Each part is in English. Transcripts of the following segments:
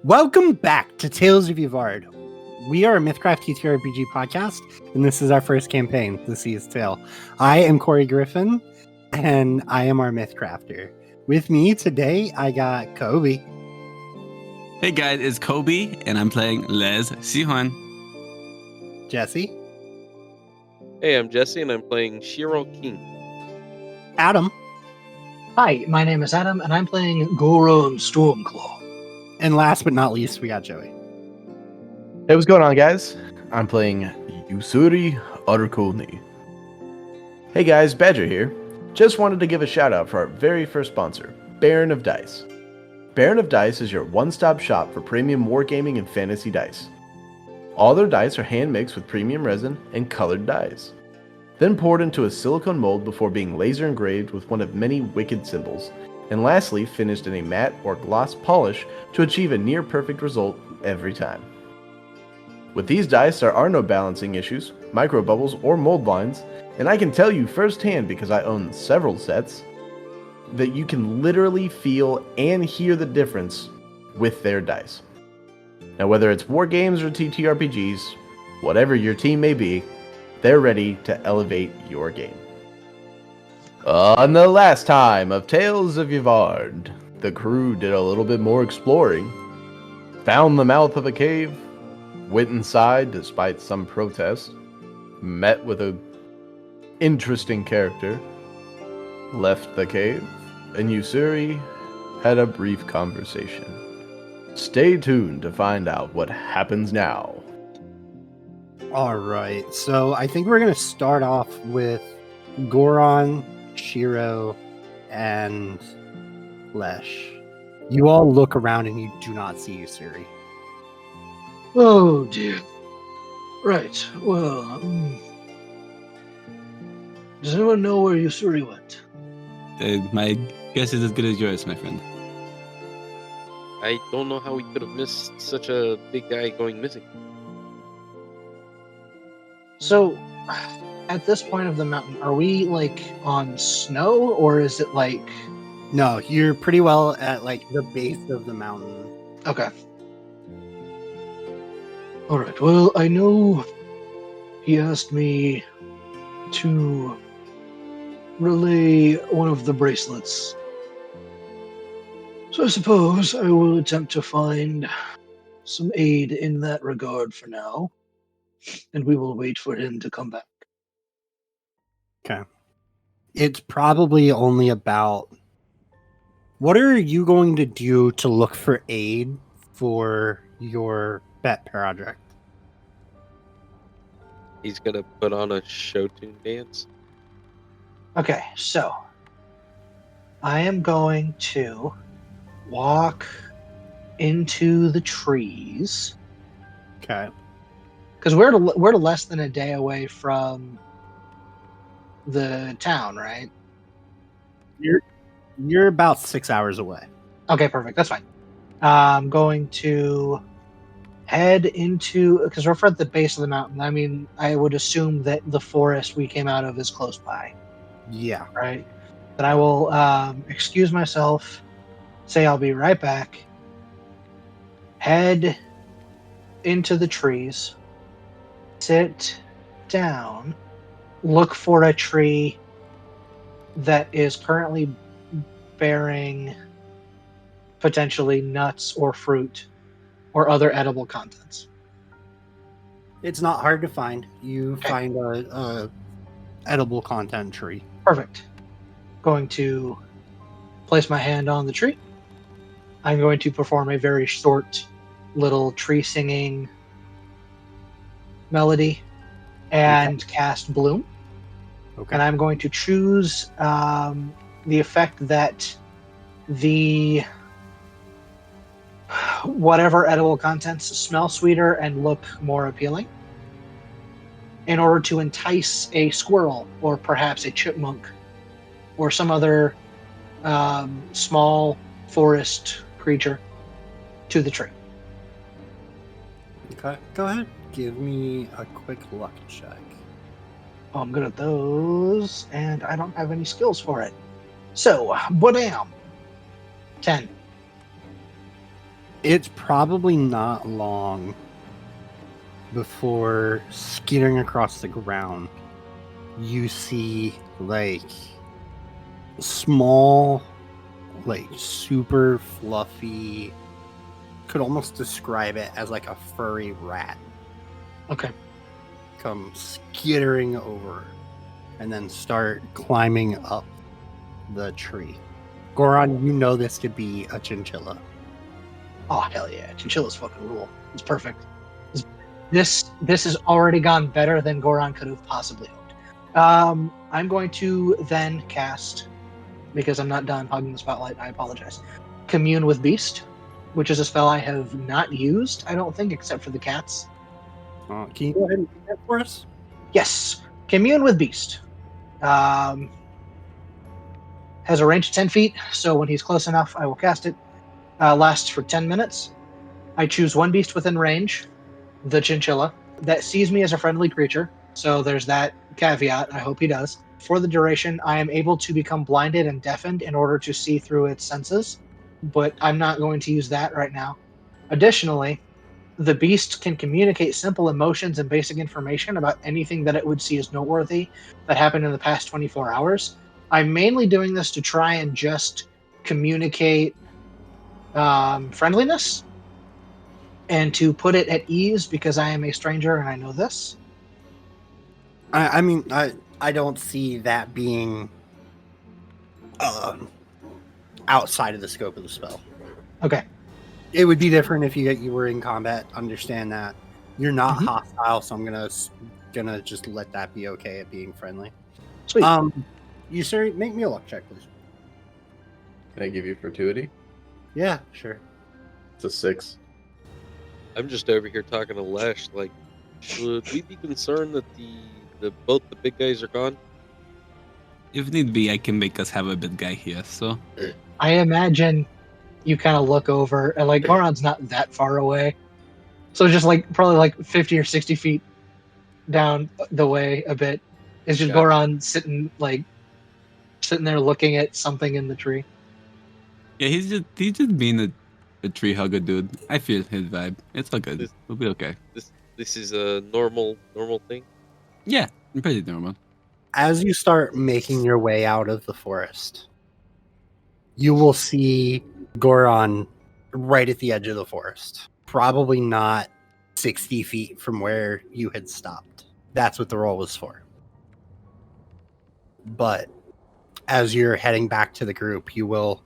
Welcome back to Tales of Yvard. We are a Mythcraft TTRPG podcast, and this is our first campaign, The Sea's Tale. I am Corey Griffin, and I am our Mythcrafter. With me today, I got Kobe. Hey guys, it's Kobe, and I'm playing Les Sihuan. Jesse. Hey, I'm Jesse, and I'm playing Shiro King. Adam. Hi, my name is Adam, and I'm playing Goraan Stormclaw. And last but not least, we got Joey. Hey, what's going on, guys? I'm playing Ussuri Arukuni. Hey guys, Badger here. Just wanted to give a shout out for our very first sponsor, Baron of Dice. Baron of Dice is your one-stop shop for premium wargaming and fantasy dice. All their dice are hand-mixed with premium resin and colored dyes, then poured into a silicone mold before being laser engraved with one of many wicked symbols, and lastly finished in a matte or gloss polish to achieve a near-perfect result every time. With these dice, there are no balancing issues, micro bubbles, or mold lines, and I can tell you firsthand because I own several sets, that you can literally feel and hear the difference with their dice. Now whether it's war games or TTRPGs, whatever your team may be, they're ready to elevate your game. On the last time of Tales of Yvard, the crew did a little bit more exploring, found the mouth of a cave, went inside despite some protest, met with a interesting character, left the cave, and Ussuri had a brief conversation. Stay tuned to find out what happens now. All right, so I think we're going to start off with Goraan, Shiro, and Lesh. You all look around and you do not see Ussuri. Oh dear. Right, well, does anyone know where Ussuri went? My guess is as good as yours, my friend. I don't know how we could have missed such a big guy going missing. So, at this point of the mountain, are we, on snow, or is it, No, you're pretty well at, the base of the mountain. Okay. Alright, well, I know he asked me to relay one of the bracelets. So I suppose I will attempt to find some aid in that regard for now, and we will wait for him to come back. Okay. It's probably only about... What are you going to do to look for aid for your pet project? He's gonna put on a show tune dance. Okay, so I am going to walk into the trees. Okay. Because we're less than a day away from the town, right? You're about 6 hours away. Okay, perfect. That's fine. I'm going to head into, because we're at the base of the mountain. I mean, I would assume that the forest we came out of is close by, Yeah. right? Then I will excuse myself, say I'll be right back, head into the trees, sit down, look for a tree that is currently bearing potentially nuts or fruit or other edible contents. It's not hard to find. You find a edible content tree. Perfect. Going to place my hand on the tree. I'm going to perform a very short little tree singing melody and cast Bloom. Okay. And I'm going to choose the effect that the whatever edible contents smell sweeter and look more appealing in order to entice a squirrel or perhaps a chipmunk or some other small forest creature to the tree. Okay. Go ahead. Give me a quick luck check. Oh, I'm good at those, and I don't have any skills for it. So, badam. 10. It's probably not long before skittering across the ground, you see like small, like super fluffy, could almost describe it as like a furry rat Okay. come skittering over and then start climbing up the tree. Goraan, you know this to be a chinchilla. Oh hell yeah, chinchillas fucking rule. It's perfect. This has already gone better than Goraan could have possibly hoped. I'm going to then cast, because I'm not done hogging the spotlight. I apologize. Commune with Beast, which is a spell I have not used. I don't think, except for the cats. Can you go ahead and do that for us? Yes, Commune with Beast. Has a range of 10 feet, so when he's close enough, I will cast it. Lasts for 10 minutes. I choose one beast within range, the chinchilla, that sees me as a friendly creature. So there's that caveat. I hope he does. For the duration, I am able to become blinded and deafened in order to see through its senses, but I'm not going to use that right now. Additionally, the beast can communicate simple emotions and basic information about anything that it would see as noteworthy that happened in the past 24 hours. I'm mainly doing this to try and just communicate friendliness and to put it at ease because I am a stranger and I know this. I mean, I don't see that being outside of the scope of the spell. Okay. It would be different if you were in combat. Understand that you're not hostile, so I'm gonna just let that be okay at being friendly. Sweet. You sir, make me a luck check, please. Can I give you fortuity? Yeah, sure. It's a 6. I'm just over here talking to Lesh. Like, should we be concerned that both the big guys are gone? If need be, I can make us have a big guy here. So I imagine you kind of look over and like Goron's not that far away. So just like probably like 50 or 60 feet down the way a bit. It's just Gotcha. Goran sitting there looking at something in the tree. yeah, he's just being a tree hugger dude. I feel his vibe. It's all good. We'll be okay. This is a normal thing. Yeah, pretty normal. As you start making your way out of the forest, you will see Goraan right at the edge of the forest. Probably not 60 feet from where you had stopped. That's what the roll was for. But as you're heading back to the group, you will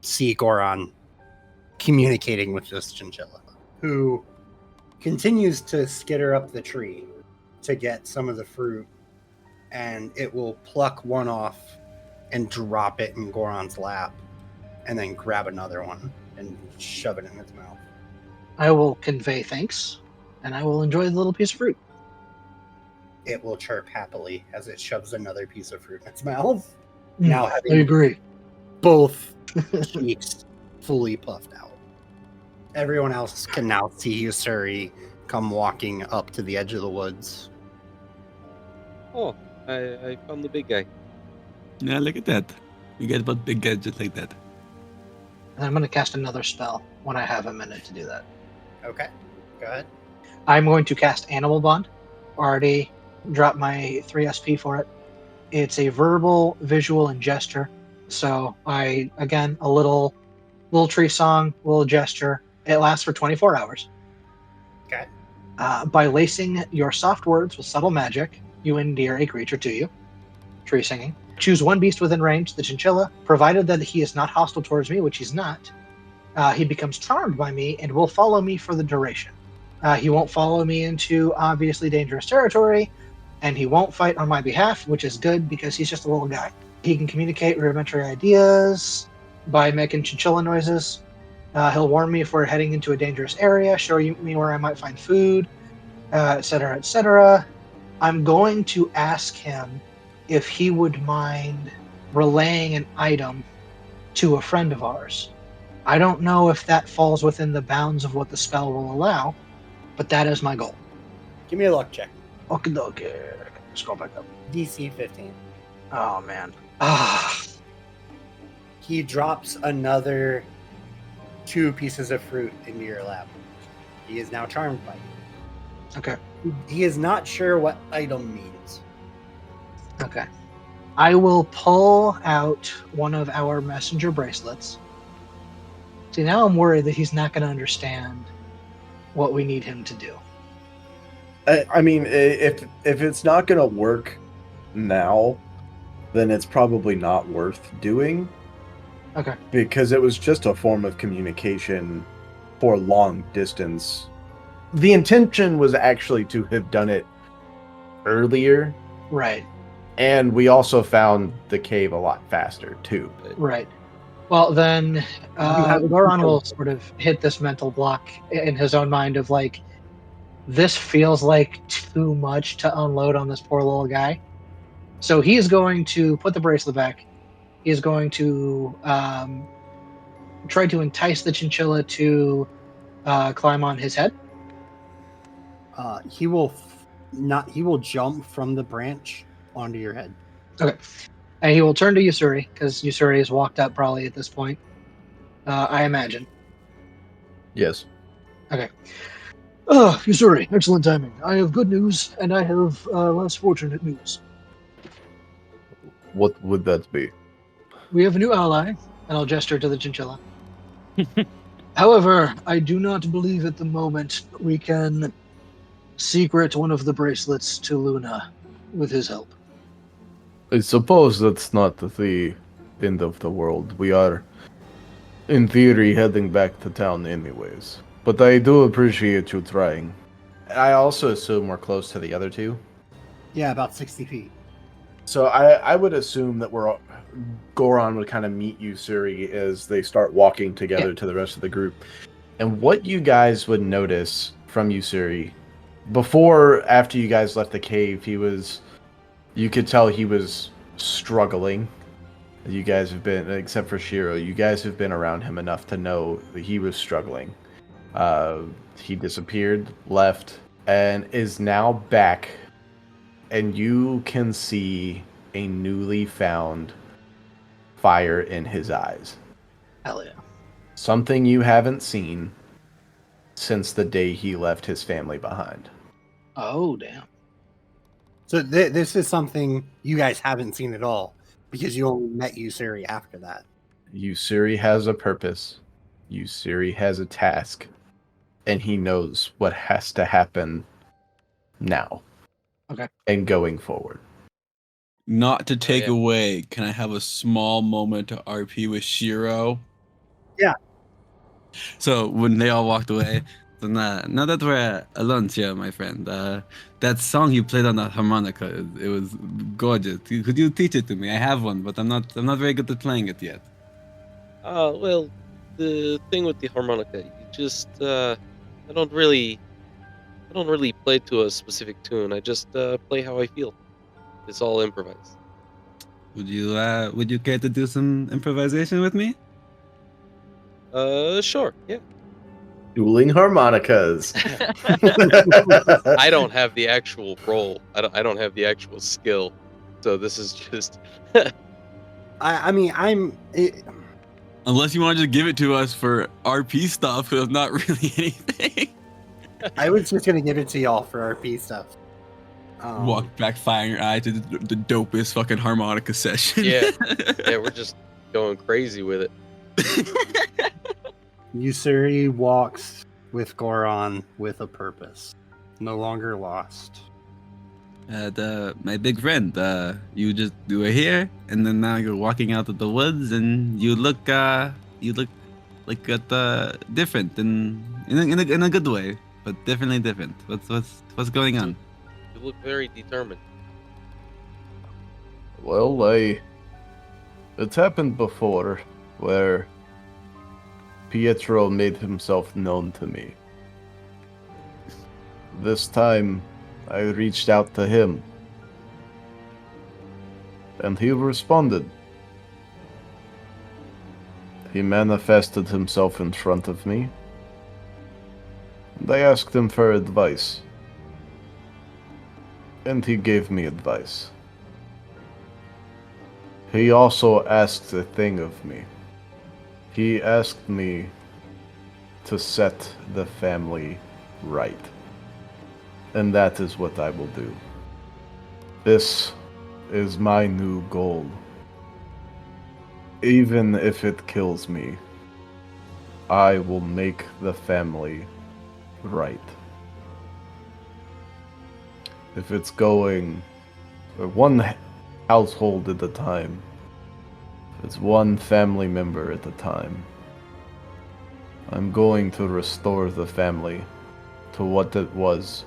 see Goraan communicating with this chinchilla, who continues to skitter up the tree to get some of the fruit, and it will pluck one off and drop it in Goran's lap, and then grab another one and shove it in its mouth. I will convey thanks, and I will enjoy the little piece of fruit. It will chirp happily as it shoves another piece of fruit in its mouth. Mm, Now I having agree. both cheeks fully puffed out. Everyone else can now see Ussuri come walking up to the edge of the woods. Oh, I found the big guy. Yeah, look at that. You get about big guys just like that. And I'm going to cast another spell when I have a minute to do that. Okay, go ahead. I'm going to cast Animal Bond. Already dropped my 3 SP for it. It's a verbal, visual, and gesture. So a little tree song, little gesture. It lasts for 24 hours. Okay. By lacing your soft words with subtle magic, you endear a creature to you. Tree singing. Choose one beast within range, the chinchilla, provided that he is not hostile towards me, which he's not. He becomes charmed by me and will follow me for the duration. He won't follow me into obviously dangerous territory, and he won't fight on my behalf, which is good because he's just a little guy. He can communicate rudimentary ideas by making chinchilla noises. He'll warn me if we're heading into a dangerous area, show me where I might find food, etc., etc. I'm going to ask him if he would mind relaying an item to a friend of ours. I don't know if that falls within the bounds of what the spell will allow, but that is my goal. Give me a luck check. Okay. Scroll back up. DC 15. Oh, man. He drops another 2 pieces of fruit into your lap. He is now charmed by you. Okay. He is not sure what item means. Okay. I will pull out one of our messenger bracelets. See, now I'm worried that he's not going to understand what we need him to do. I mean, if it's not gonna work now, then it's probably not worth doing. Okay. Because it was just a form of communication for long distance. The intention was actually to have done it earlier, Right. and we also found the cave a lot faster too. Right. Well, then have- Goraan will sort of hit this mental block in his own mind of like, this feels like too much to unload on this poor little guy. So he is going to put the bracelet back. He is going to try to entice the chinchilla to climb on his head. He will He will jump from the branch onto your head. Okay. And he will turn to Ussuri, because Ussuri has walked up probably at this point. I imagine. Yes. Ussuri, excellent timing. I have good news, and I have less fortunate news. What would that be? We have a new ally, and I'll gesture to the chinchilla. However, I do not believe at the moment we can secret one of the bracelets to Luna with his help. I suppose that's not the end of the world. We are, in theory, heading back to town anyways. But I do appreciate you trying. I also assume we're close to the other two. Yeah, about 60 feet. So I would assume that Goraan would kind of meet Ussuri as they start walking together to the rest of the group. And what you guys would notice from Ussuri, after you guys left the cave, you could tell he was struggling. You guys have been, except for Shiro, you guys have been around him enough to know that he was struggling. He disappeared, left, and is now back. And you can see a newly found fire in his eyes. Hell yeah. Something you haven't seen since the day he left his family behind. Oh, damn. So this is something you guys haven't seen at all, because you only met Ussuri after that. Ussuri has a purpose. Ussuri has a task. And he knows what has to happen now. Okay. And going forward. Not to take yeah. away, can I have a small moment to RP with Shiro? Yeah. So when they all walked away, then now that we're alone here, my friend, that song you played on the harmonica, it was gorgeous. Could you teach it to me? I have one, but I'm not very good at playing it yet. Well, the thing with the harmonica, you just I don't really play to a specific tune. I just play how I feel. It's all improvised. Would you care to do some improvisation with me? Sure, yeah. Dueling harmonicas. I don't have the actual role. I don't have the actual skill. So this is just. I mean, Unless you want to just give it to us for RP stuff, because not really anything. I was just gonna give it to y'all for RP stuff. Walk back, firing your eye to the dopest fucking harmonica session. Yeah, we're just going crazy with it. Ussuri walks with Goraan with a purpose. No longer lost. My big friend, you were here, and then now you're walking out of the woods, and you look like different, and in a good way, but definitely different. What's going on? You look very determined. Well, it's happened before, where Pietro made himself known to me. This time, I reached out to him, and he responded. He manifested himself in front of me, and I asked him for advice, and he gave me advice. He also asked a thing of me. He asked me to set the family right. And that is what I will do. This is my new goal. Even if it kills me, I will make the family right. If it's going one household at a time, if it's one family member at a time, I'm going to restore the family to what it was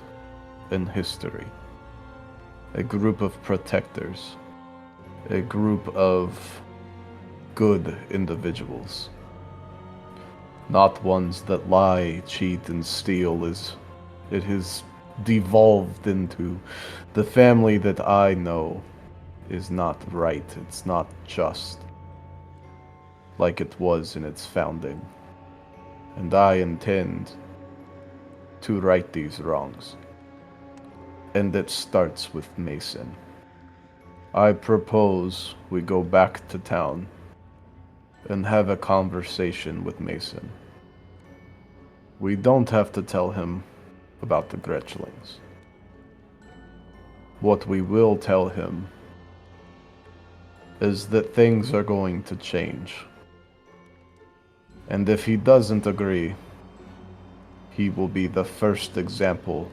in history. A group of protectors, a group of good individuals, not ones that lie, cheat, and steal. It has devolved into the family that I know is not right. It's not just like it was in its founding. And I intend to right these wrongs. And it starts with Mason. I propose we go back to town and have a conversation with Mason. We don't have to tell him about the Gretchlings. What we will tell him is that things are going to change. And if he doesn't agree, he will be the first example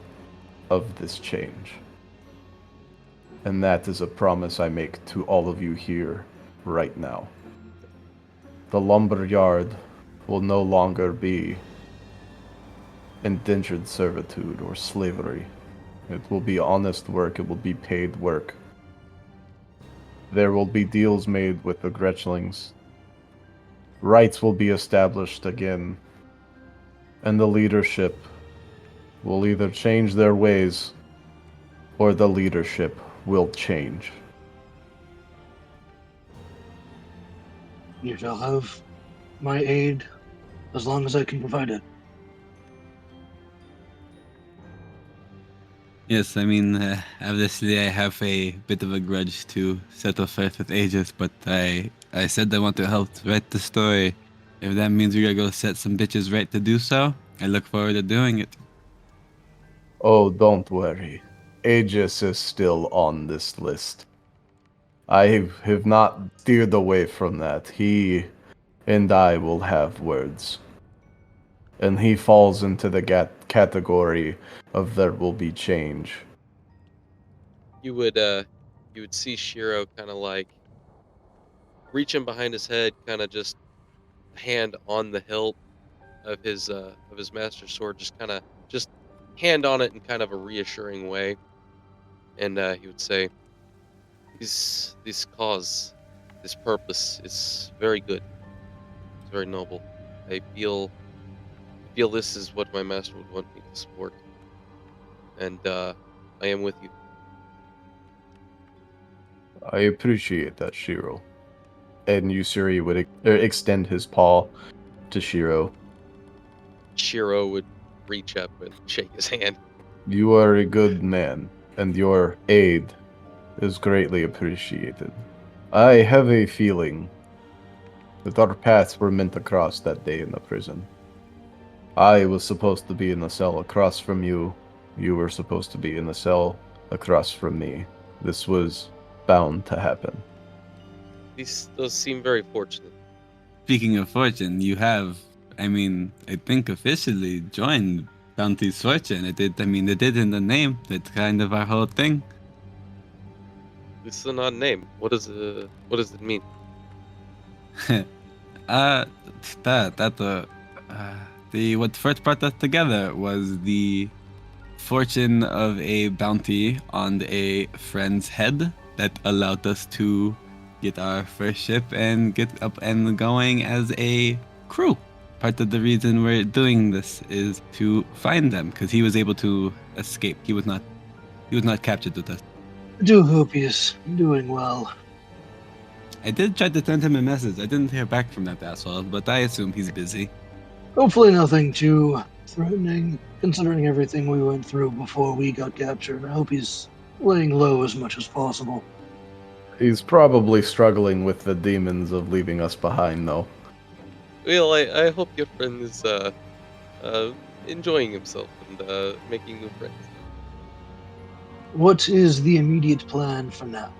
of this change. And that is a promise I make to all of you here right now. The lumber yard will no longer be indentured servitude or slavery. It will be honest work, it will be paid work. There will be deals made with the Gretchlings. Rights will be established again. And the leadership will either change their ways or the leadership will change. You shall have my aid as long as I can provide it. Yes, I mean, obviously I have a bit of a grudge to settle first with Aegis, but I said I want to help write the story. If that means we gotta go set some bitches right to do so, I look forward to doing it. Oh, don't worry. Aegis is still on this list. I have not steered away from that. He and I will have words. And he falls into the category of there will be change. You would see Shiro kind of like reaching behind his head, kind of just hand on the hilt of his master sword, just hand on it in kind of a reassuring way, and he would say, "This cause, this purpose is very good. It's very noble. I feel this is what my master would want me to support, and I am with you." I appreciate that, Shiro. And Ussuri would extend his paw to Shiro. Shiro would reach up and shake his hand. You are a good man, and your aid is greatly appreciated. I have a feeling that our paths were meant to cross that day in the prison. I was supposed to be in the cell across from you. You were supposed to be in the cell across from me. This was bound to happen. Those seem very fortunate. Speaking of fortune, you have, I think officially joined Bounty's Fortune. It did in the name. That's kind of our whole thing. This is an odd name. What does it mean? What first brought us together was the fortune of a bounty on a friend's head that allowed us to get our first ship and get up and going as a crew. Part of the reason we're doing this is to find them, because he was able to escape. He was not captured with us. I do hope he is doing well. I did try to send him a message. I didn't hear back from that asshole, but I assume he's busy. Hopefully nothing too threatening, considering everything we went through before we got captured. I hope he's laying low as much as possible. He's probably struggling with the demons of leaving us behind, though. Well, I hope your friend enjoying himself and making new friends. What is the immediate plan for now?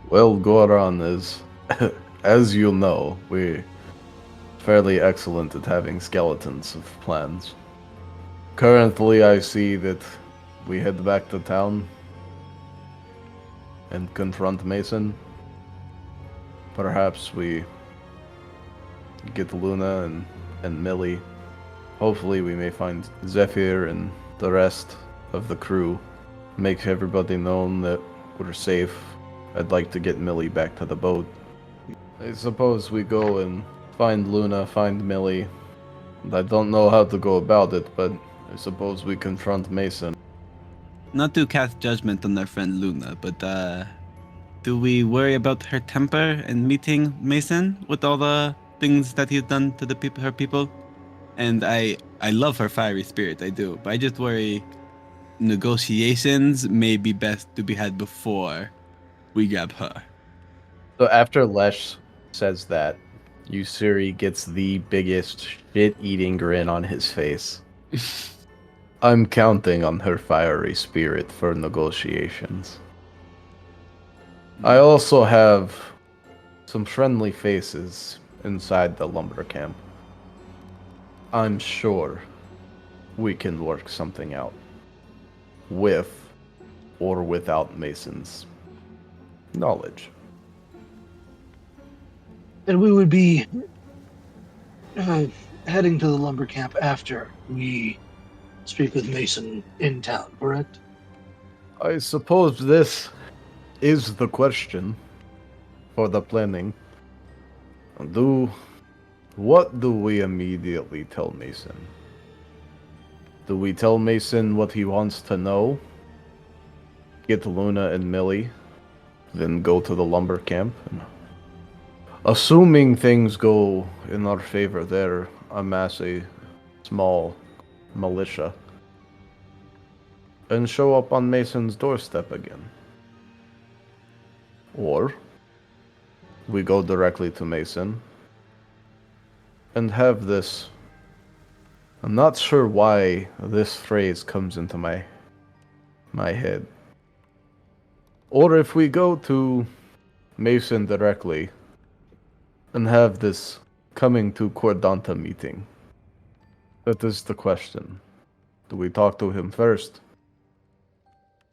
Well, Goraan is, as you'll know, we're fairly excellent at having skeletons of plans. Currently, I see that we head back to town and confront Mason. Perhaps we get Luna and Millie. Hopefully, we may find Zephyr and the rest of the crew. Make everybody known that we're safe. I'd like to get Millie back to the boat. I suppose we go and find Luna, find Millie. I don't know how to go about it, but I suppose we confront Mason. Not to cast judgment on our friend Luna, but do we worry about her temper and meeting Mason with all the things that he's done to her people? And I love her fiery spirit, I do, but I just worry negotiations may be best to be had before we grab her. So after Lesh says that, Ussuri gets the biggest shit-eating grin on his face. I'm counting on her fiery spirit for negotiations. I also have some friendly faces inside the lumber camp. I'm sure we can work something out. With or without Mason's knowledge. And we would be heading to the lumber camp after we speak with Mason in town, correct? I suppose this is the question for the planning. What do we immediately tell Mason? Do we tell Mason what he wants to know? Get Luna and Millie, then go to the lumber camp? Assuming things go in our favor there, amass a small militia and show up on Mason's doorstep again. Or we go directly to Mason and have this. I'm not sure why this phrase comes into my head. Or if we go to Mason directly and have this coming to Cordanta meeting. That is the question. Do we talk to him first?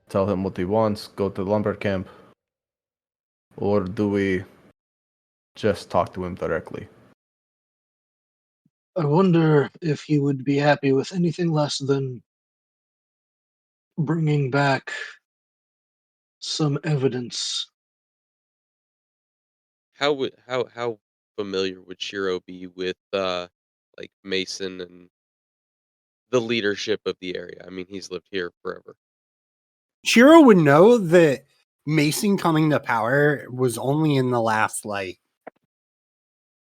Tell him what he wants, go to the lumber camp? Or do we just talk to him directly? I wonder if he would be happy with anything less than bringing back some evidence. How familiar would Shiro be with like Mason and the leadership of the area? I mean, he's lived here forever. Shiro would know that Mason coming to power was only in the last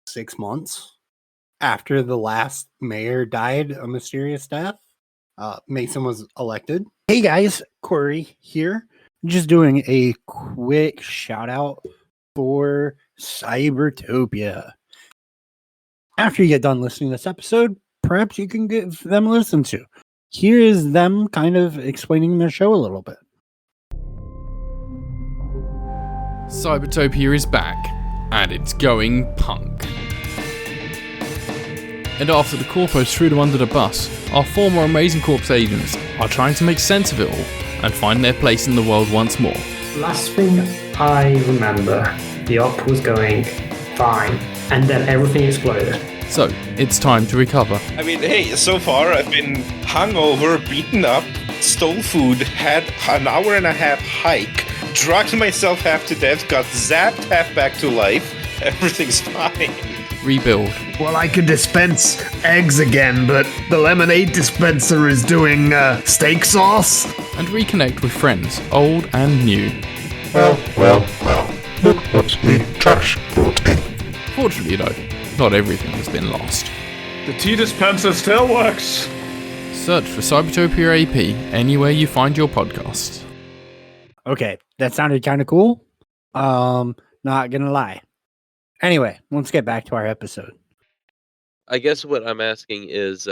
6 months after the last mayor died a mysterious death. Mason was elected. Hey guys, Corey here. Just doing a quick shout out for Cybertopia. After you get done listening to this episode, perhaps you can give them a listen to. Here is them kind of explaining their show a little bit. Cybertopia is back, and it's going punk. And after the Corpos threw them under the bus, our former Amazing Corps agents are trying to make sense of it all and find their place in the world once more. Last thing I remember, the op was going fine, and then everything exploded. So, it's time to recover. I mean, hey, so far I've been hungover, beaten up, stole food, had an hour and a half hike, drugged myself half to death, got zapped half back to life. Everything's fine. Rebuild. Well, I could dispense eggs again, but the lemonade dispenser is doing steak sauce. And reconnect with friends, old and new. Well, look what the trash brought in. Fortunately though, not everything has been lost. The tea dispenser still works. Search for Cybertopia AP anywhere you find your podcasts. Okay, that sounded kind of cool. Not gonna lie. Anyway, let's get back to our episode. I guess what I'm asking is,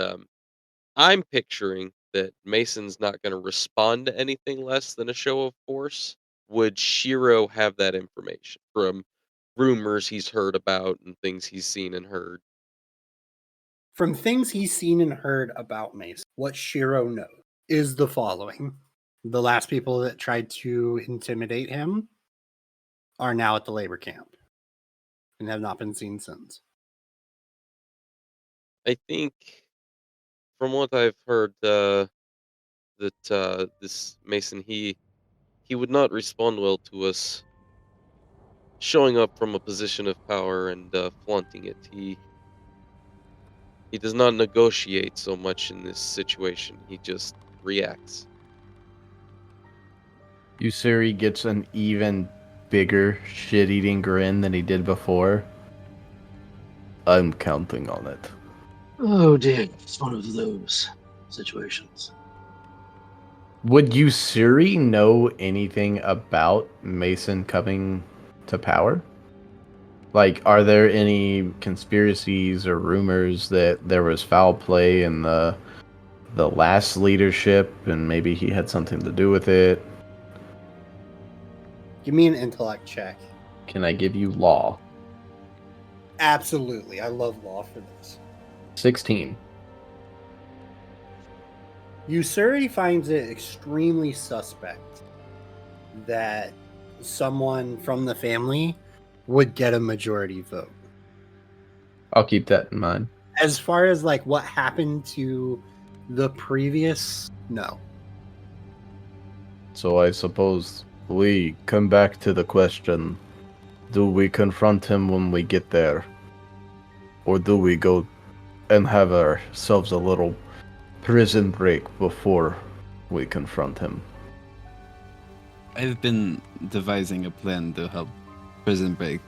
I'm picturing that Mason's not going to respond to anything less than a show of force. Would Shiro have that information from rumors he's heard about and things he's seen and heard? From things he's seen and heard about Mason, what Shiro knows is the following. The last people that tried to intimidate him are now at the labor camp and have not been seen since. I think, from what I've heard, that this Mason, he would not respond well to us showing up from a position of power and flaunting it. He does not negotiate so much in this situation. He just reacts. Ussuri gets an even bigger shit-eating grin than he did before. I'm counting on it. Oh dear, it's one of those situations. Would Ussuri know anything about Mason coming to power? Like, are there any conspiracies or rumors that there was foul play in the last leadership and maybe he had something to do with it? Give me an intellect check. Can I give you law? Absolutely. I love law for this. 16. Ussuri finds it extremely suspect that someone from the family would get a majority vote. I'll keep that in mind. As far as like what happened to the previous, no. So I suppose we come back to the question, do we confront him when we get there? Or do we go and have ourselves a little prison break before we confront him? I've been devising a plan to help Prison Break.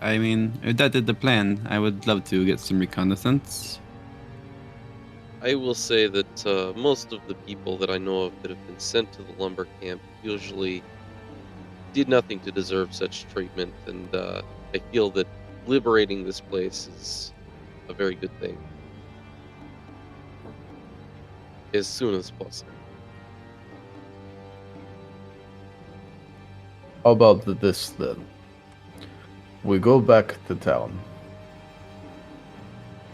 I mean, if that is the plan, I would love to get some reconnaissance. I will say that most of the people that I know of that have been sent to the lumber camp usually did nothing to deserve such treatment, and I feel that liberating this place is a very good thing. As soon as possible. How about this then? We go back to town.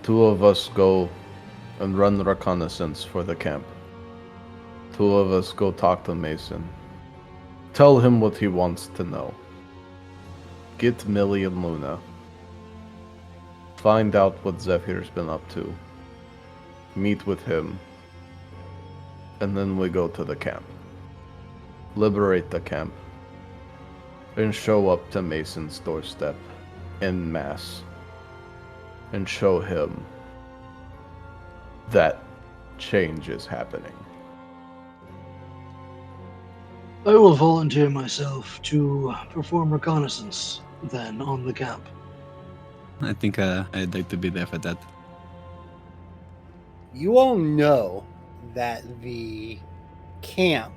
2 of us go and run reconnaissance for the camp. 2 of us go talk to Mason. Tell him what he wants to know. Get Millie and Luna. Find out what Zephyr's been up to. Meet with him. And then we go to the camp. Liberate the camp. And show up to Mason's doorstep en masse. And show him that change is happening. I will volunteer myself to perform reconnaissance then on the camp. I think I'd like to be there for that. You all know that the camp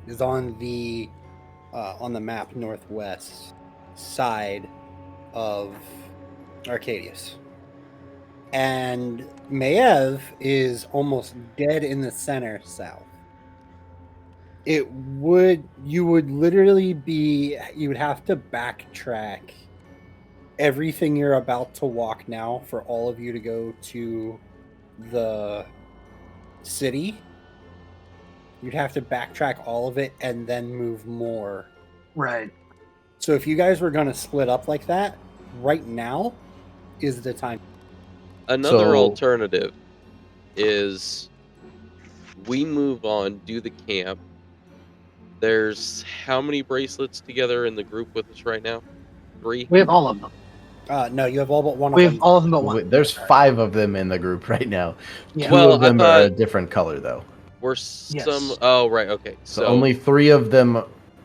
is on the map northwest side of Arcadius. And Maev is almost dead in the center south. You would have to backtrack everything you're about to walk now for all of you to go to the city. You'd have to backtrack all of it and then move more. Right. So if you guys were going to split up like that, right now is the time. Another alternative is we move on, do the camp. There's how many bracelets together in the group with us right now? 3? We have all of them. No, you have all but one We of have them. all of them but one. There's 5 of them in the group right now. Yeah. 2 of them are a different color, though. We're Yes. Oh, right, okay. So only 3 of them,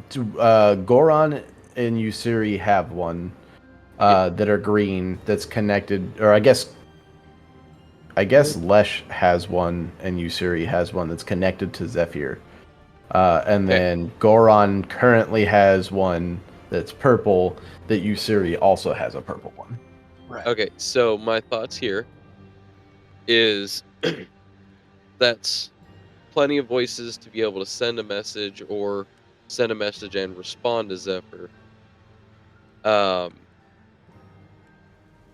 Goraan and Ussuri have one that are green that's connected, or I guess Lesh has one and Ussuri has one that's connected to Zephyr. And then Goraan currently has one that's purple that Ussuri also has a purple one. Right. Okay, so my thoughts here is that's plenty of voices to be able to send a message or send a message and respond to Zephyr.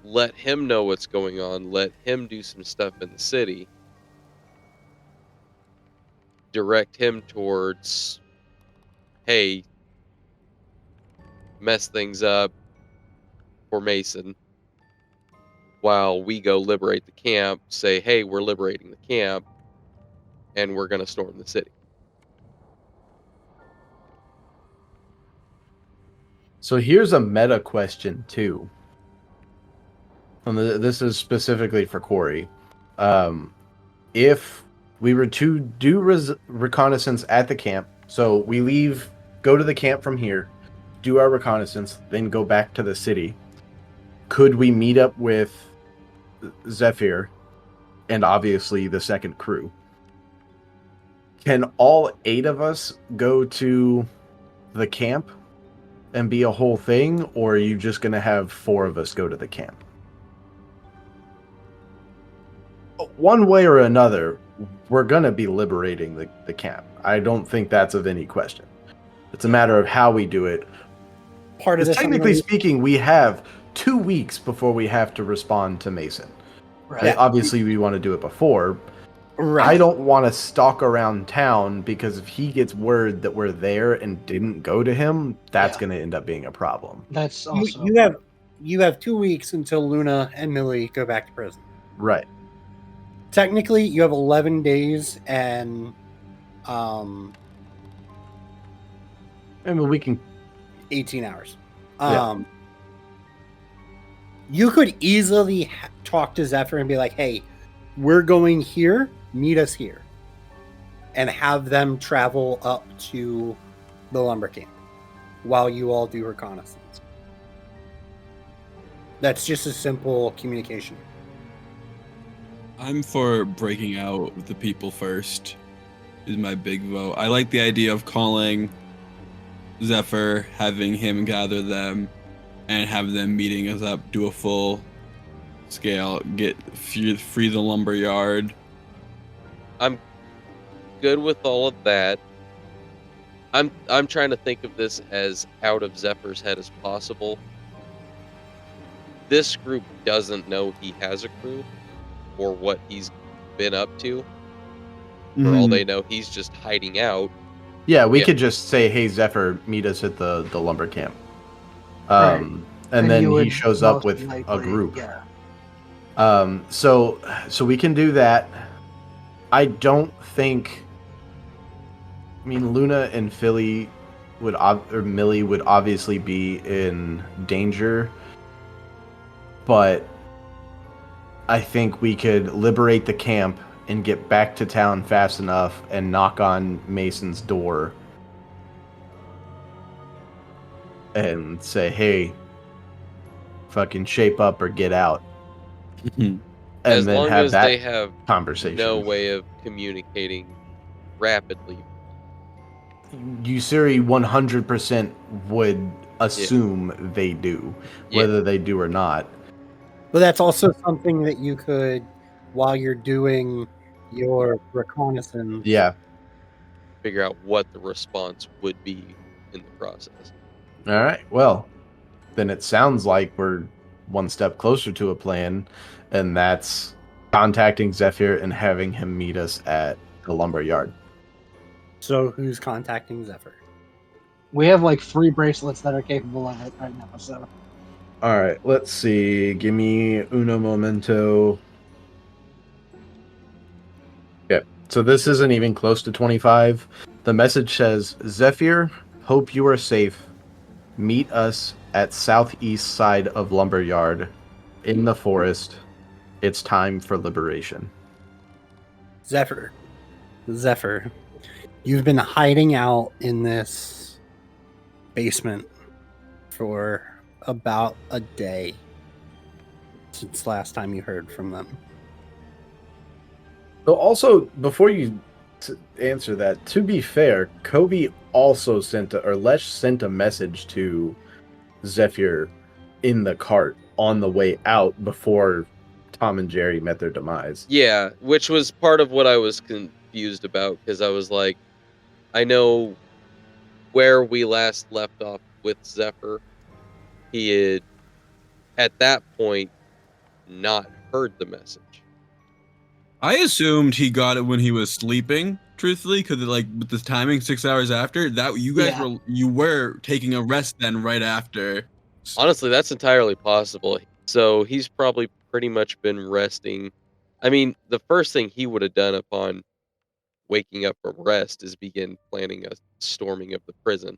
Let him know what's going on. Let him do some stuff in the city. Direct him towards, hey, mess things up for Mason. While we go liberate the camp, say, hey, we're liberating the camp, and we're going to storm the city. So here's a meta question too. And this is specifically for Corey. If we were to do reconnaissance at the camp, so we leave, go to the camp from here, do our reconnaissance, then go back to the city, could we meet up with Zephyr and obviously the second crew? Can all 8 of us go to the camp and be a whole thing, or are you just going to have 4 of us go to the camp? One way or another, we're going to be liberating the camp. I don't think that's of any question. It's a matter of how we do it. Part of this, technically speaking, we have 2 weeks before we have to respond to Mason. Right. Obviously, we want to do it before. Right. I don't want to stalk around town, because if he gets word that we're there and didn't go to him, that's going to end up being a problem. That's also you have 2 weeks until Luna and Millie go back to prison. Right. Technically, you have 11 days and I mean, we can 18 hours. Yeah. You could easily talk to Zephyr and be like, hey, we're going here, meet us here. And have them travel up to the lumber camp while you all do reconnaissance. That's just a simple communication. I'm for breaking out with the people first. Is my big vote. I like the idea of calling Zephyr, having him gather them, and have them meeting us up, do a full scale, get free the lumber yard. I'm good with all of that. I'm trying to think of this as out of Zephyr's head as possible. This group doesn't know he has a crew or what he's been up to. For all they know, he's just hiding out. Yeah, we could just say, hey, Zephyr, meet us at the lumber camp. And then he shows up with a group. Yeah. So we can do that. I don't think... I mean, Luna and Millie would obviously be in danger. But I think we could liberate the camp and get back to town fast enough and knock on Mason's door and say, hey, fucking shape up or get out. And as then long have as that they have conversation. no way of communicating rapidly. Ussuri 100% would assume they do, whether they do or not. But that's also something that you could, while you're doing your reconnaissance, figure out what the response would be in the process. All right. Well, then it sounds like we're one step closer to a plan, and that's contacting Zephyr and having him meet us at the lumber yard. So who's contacting Zephyr? We have like 3 bracelets that are capable of it right now, so. All right, let's see. Give me uno momento. Okay, so this isn't even close to 25. The message says, Zephyr, hope you are safe. Meet us at southeast side of Lumberyard in the forest. It's time for liberation. Zephyr, you've been hiding out in this basement for about a day since last time you heard from them. So also, before you answer that, to be fair, Kobe also Lesh sent a message to Zephyr in the cart on the way out before Tom and Jerry met their demise. Yeah, which was part of what I was confused about, because I was like, I know where we last left off with Zephyr. He had, at that point, not heard the message. I assumed he got it when he was sleeping, truthfully, because like with the timing 6 hours after that, you guys were taking a rest then right after. Honestly, that's entirely possible. So he's probably pretty much been resting. I mean, the first thing he would have done upon waking up from rest is begin planning a storming of the prison.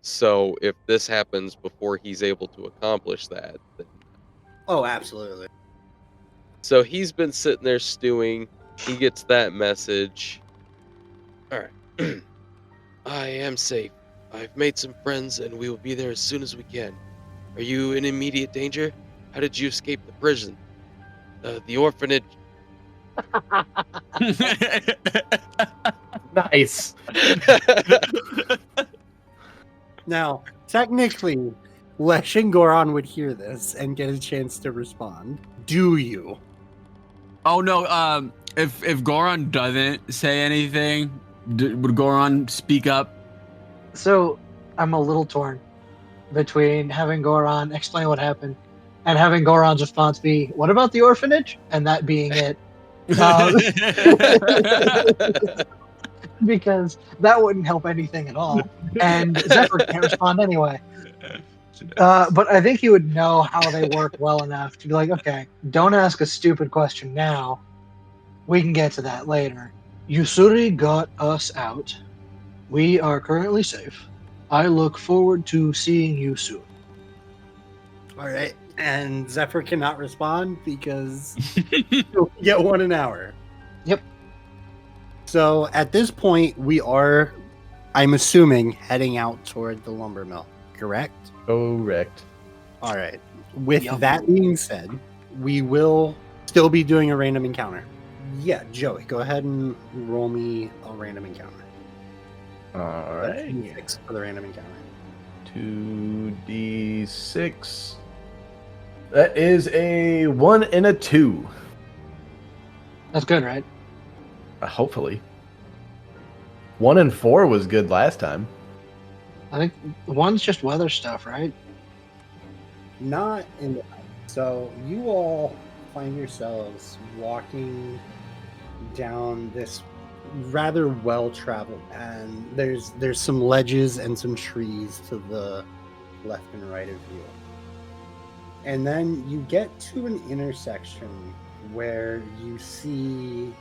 So if this happens before he's able to accomplish that, then... Oh, absolutely. So he's been sitting there stewing. He gets that message. All right. I am safe. I've made some friends and we will be there as soon as we can. Are you in immediate danger? How did you escape the prison? The orphanage. Nice. Now, technically, Lesh and Goraan would hear this and get a chance to respond. Do you? Oh no, if Goraan doesn't say anything, would Goraan speak up? So I'm a little torn between having Goraan explain what happened and having Goraan's response be, "What about the orphanage?" and that being it. Because that wouldn't help anything at all. And Zephyr can't respond anyway. But I think he would know how they work well enough to be like, okay, don't ask a stupid question now. We can get to that later. Ussuri got us out. We are currently safe. I look forward to seeing you soon. All right. And Zephyr cannot respond because he'll get 1 an hour. Yep. So at this point, we are, I'm assuming, heading out toward the lumber mill, correct? Correct. All right. With that being said, we will still be doing a random encounter. Yeah, Joey, go ahead and roll me a random encounter. All right. 6 for the random encounter. 2d6. That is a 1 and a 2. That's good, right? Hopefully. 1 and 4 was good last time. I think 1's just weather stuff, right? Not in the... So you all find yourselves walking down this rather well-traveled, and there's some ledges and some trees to the left and right of you. And then you get to an intersection where you see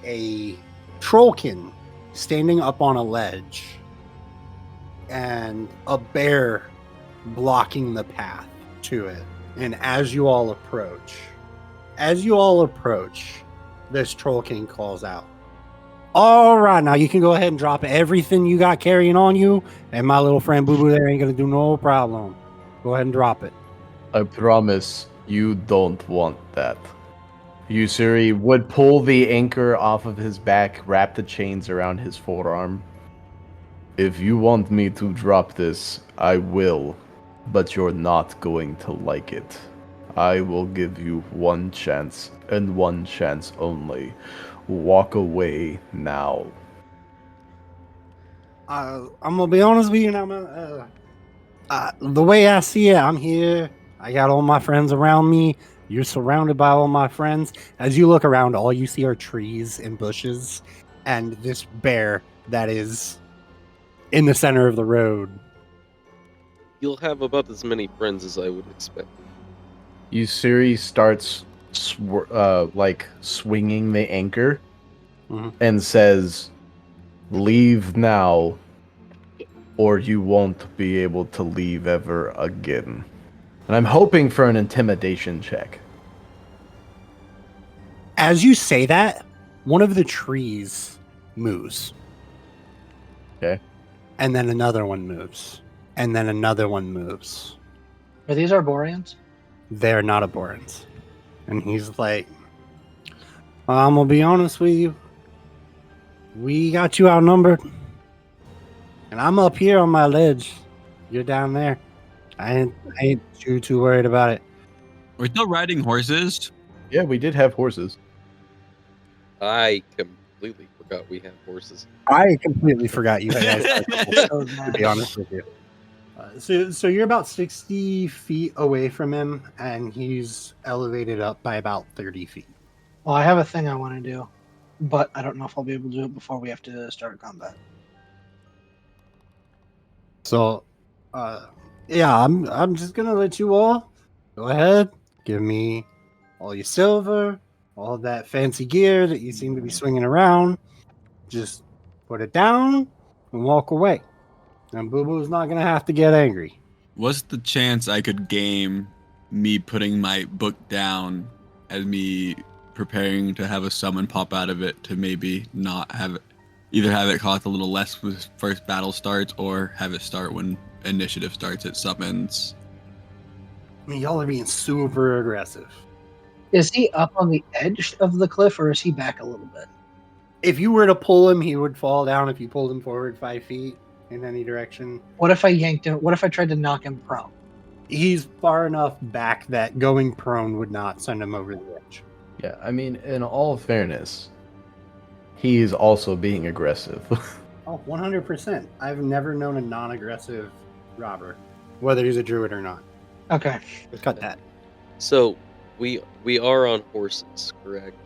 a trollkin standing up on a ledge and a bear blocking the path to it. And as you all approach, this trollkin calls out, "All right, now you can go ahead and drop everything you got carrying on you, and my little friend Boo Boo there ain't gonna do no problem. Go ahead and drop it." I promise you don't want that. Ussuri would pull the anchor off of his back, wrap the chains around his forearm. If you want me to drop this, I will, but you're not going to like it. I will give you 1 chance, and 1 chance only. Walk away now. I'm gonna be honest with you now, the way I see it, I'm here. I got all my friends around me. You're surrounded by all my friends. As you look around, all you see are trees and bushes and this bear that is in the center of the road. You'll have about as many friends as I would expect. Ussuri starts swinging the anchor and says, "Leave now, or you won't be able to leave ever again." And I'm hoping for an intimidation check. As you say that, one of the trees moves. Okay. And then another one moves. And then another one moves. Are these Arboreans? They're not Arboreans. And he's like, I'm gonna be honest with you. We got you outnumbered. And I'm up here on my ledge. You're down there. I ain't too worried about it. We're still riding horses. Yeah, we did have horses. I completely forgot we have horses. I completely forgot you guys had a couple So to then, be honest with you. So you're about 60 feet away from him, and he's elevated up by about 30 feet. well, I have a thing I want to do, but I don't know if I'll be able to do it before we have to start combat. So, yeah, I'm just gonna let you all go ahead. Give me all your silver, all that fancy gear that you seem to be swinging around. Just put it down and walk away. And Boo Boo's not gonna have to get angry. What's the chance I could game me putting my book down and me preparing to have a summon pop out of it to maybe not have it, either have it cost a little less when first battle starts or have it start when initiative starts, it summons. I mean, y'all are being super aggressive. Is he up on the edge of the cliff, or is he back a little bit? If you were to pull him, he would fall down if you pulled him forward 5 feet in any direction. What if I yanked him? What if I tried to knock him prone? He's far enough back that going prone would not send him over the edge. Yeah, I mean, in all fairness, he's also being aggressive. Oh, 100%. I've never known a non-aggressive robber, whether he's a druid or not. Okay. Cut that. So we are on horses, correct?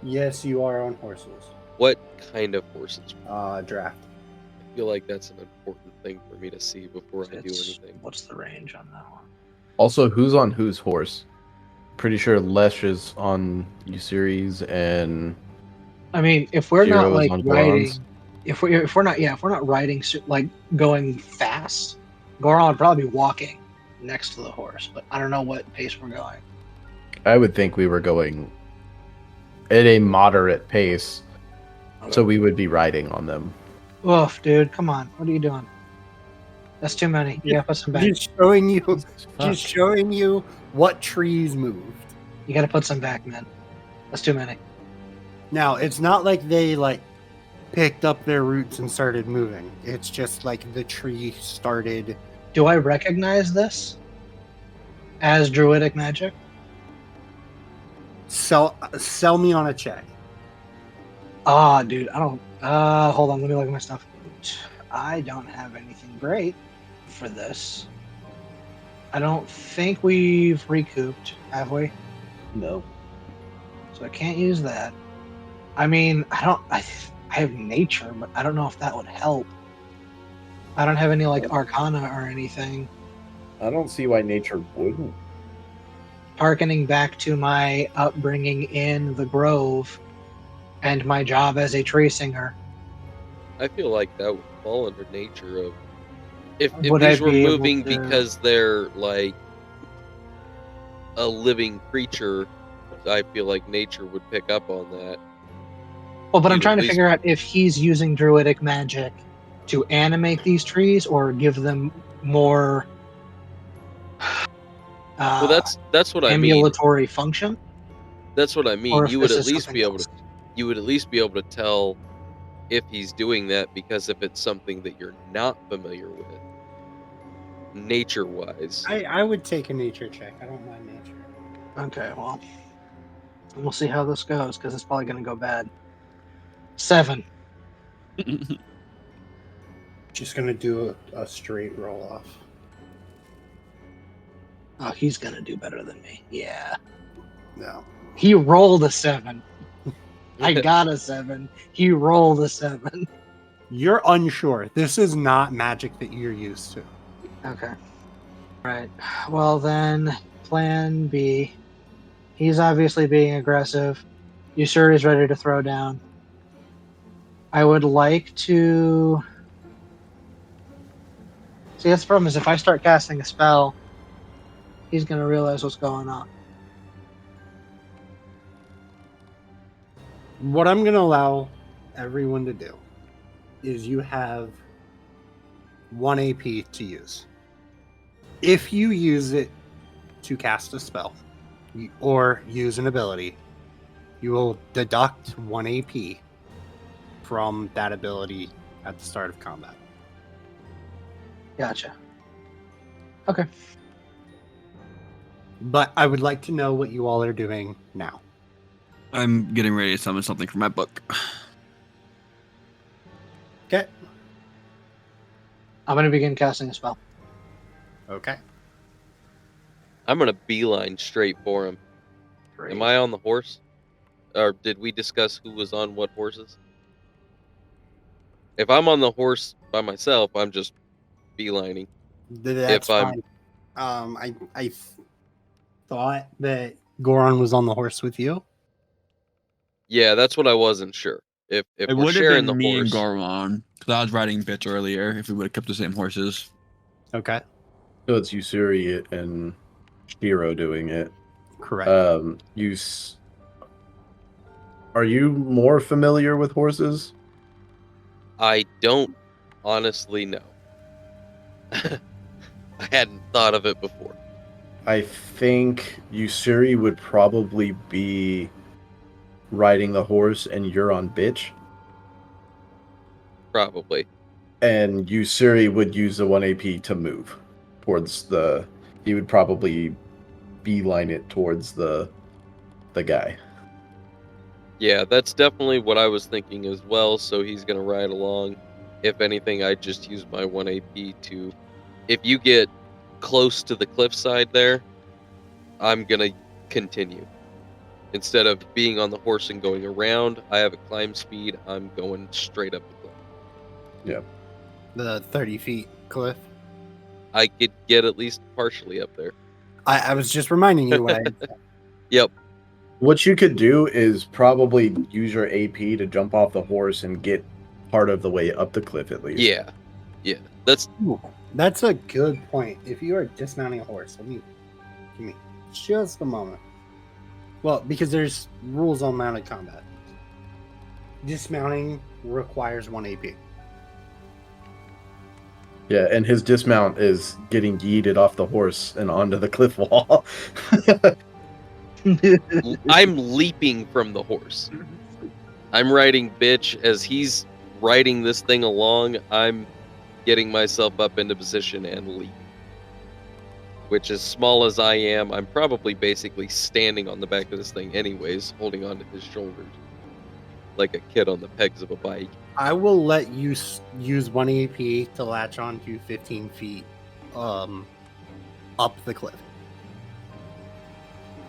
Yes, you are on horses. What kind of horses? Draft. I feel like that's an important thing for me to see before I do anything. What's the range on that one? Also, who's on whose horse? Pretty sure Lesh is on Ussuri's and I mean, if we're Shiro not is like on riding, Goraan's. if we're not riding like going fast, Goraan would probably be walking next to the horse. But I don't know what pace we're going. I would think we were going at a moderate pace, so we would be riding on them. Oof, dude, come on! What are you doing? That's too many. You gotta put some back. Just showing you what trees moved. You gotta put some back, man. That's too many. Now, it's not like they picked up their roots and started moving. It's just like the tree started. Do I recognize this as druidic magic? Sell me on a check. Ah, dude, I don't. Hold on. Let me look at my stuff. I don't have anything great for this. I don't think we've recouped, have we? No. So I can't use that. I mean, I have nature, but I don't know if that would help. I don't have any arcana or anything. I don't see why nature wouldn't. Harkening back to my upbringing in the Grove and my job as a tree singer. I feel like that would fall under nature of if Would I these were be able moving to- because they're like a living creature. I feel like nature would pick up on that. Well, but I'm You'd trying at to least- figure out if he's using druidic magic to animate these trees or give them more Well, that's what I mean. ambulatory function. That's what I mean. Or if You would this at is least something be able else. to. You would at least be able to tell if he's doing that, because if it's something that you're not familiar with, nature-wise. I would take a nature check. I don't mind nature. Okay, well, we'll see how this goes because it's probably going to go bad. 7. Just gonna do a straight roll off. Oh, he's going to do better than me. Yeah. No. He rolled a 7. I got a 7. He rolled a 7. You're unsure. This is not magic that you're used to. Okay. Right. Well, then, plan B. He's obviously being aggressive. Ussuri's ready to throw down. I would like to... See, that's the problem is if I start casting a spell, he's going to realize what's going on. What I'm gonna allow everyone to do is you have 1 AP to use. If you use it to cast a spell or use an ability, you will deduct 1 AP from that ability at the start of combat. Gotcha. Okay. But I would like to know what you all are doing now. I'm getting ready to summon something from my book. Okay. I'm going to begin casting a spell. Okay. I'm gonna beeline straight for him. Great. Am I on the horse? Or did we discuss who was on what horses? If I'm on the horse by myself, I'm just beelining. That's if I'm- fine. I thought that Goraan was on the horse with you. Yeah, that's what I wasn't sure. If It we're would have sharing been the me horse, and Goraan, because I was riding bitch earlier. If we would have kept the same horses. Okay. So it's Ussuri and Shiro doing it. Correct. Are you more familiar with horses? I don't honestly know. I hadn't thought of it before. I think Ussuri would probably be riding the horse and you're on bitch. Probably. And Ussuri would use the 1 AP to move towards he would probably beeline it towards the guy. Yeah, that's definitely what I was thinking as well. So he's gonna ride along. If anything, I just use my 1 AP to. If you get close to the cliffside there, I'm gonna continue. Instead of being on the horse and going around, I have a climb speed. I'm going straight up the cliff. Yeah. The 30 feet cliff. I could get at least partially up there. I was just reminding you what I said. Yep. What you could do is probably use your AP to jump off the horse and get part of the way up the cliff at least. Yeah. Yeah. That's That's a good point. If you are dismounting a horse, give me just a moment. Well, because there's rules on mounted combat. Dismounting requires 1 AP. Yeah, and his dismount is getting yeeted off the horse and onto the cliff wall. I'm leaping from the horse. I'm riding bitch as he's riding this thing along. I'm getting myself up into position and leap. Which, as small as I am, I'm probably basically standing on the back of this thing anyways, holding onto his shoulders. Like a kid on the pegs of a bike. I will let you use 1 AP to latch onto 15 feet up the cliff.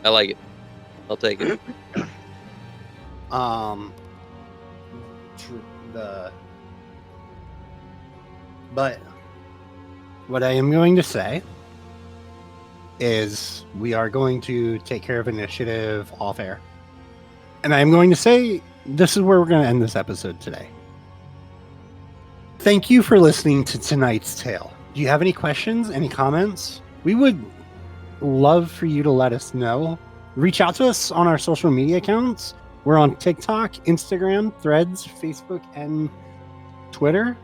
I like it. I'll take it. But what I am going to say is we are going to take care of initiative off air. And I am going to say this is where we're going to end this episode today. Thank you for listening to tonight's tale. Do you have any questions, any comments? We would love for you to let us know. Reach out to us on our social media accounts. We're on TikTok, Instagram, Threads, Facebook, and Twitter.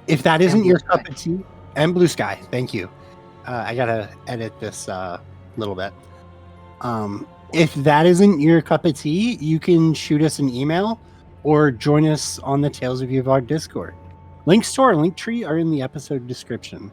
If that isn't your cup of tea, and Blue Sky, thank you. I gotta edit this little bit. If that isn't your cup of tea, you can shoot us an email or join us on the Tales of Yavard Discord. Links to our link tree are in the episode description.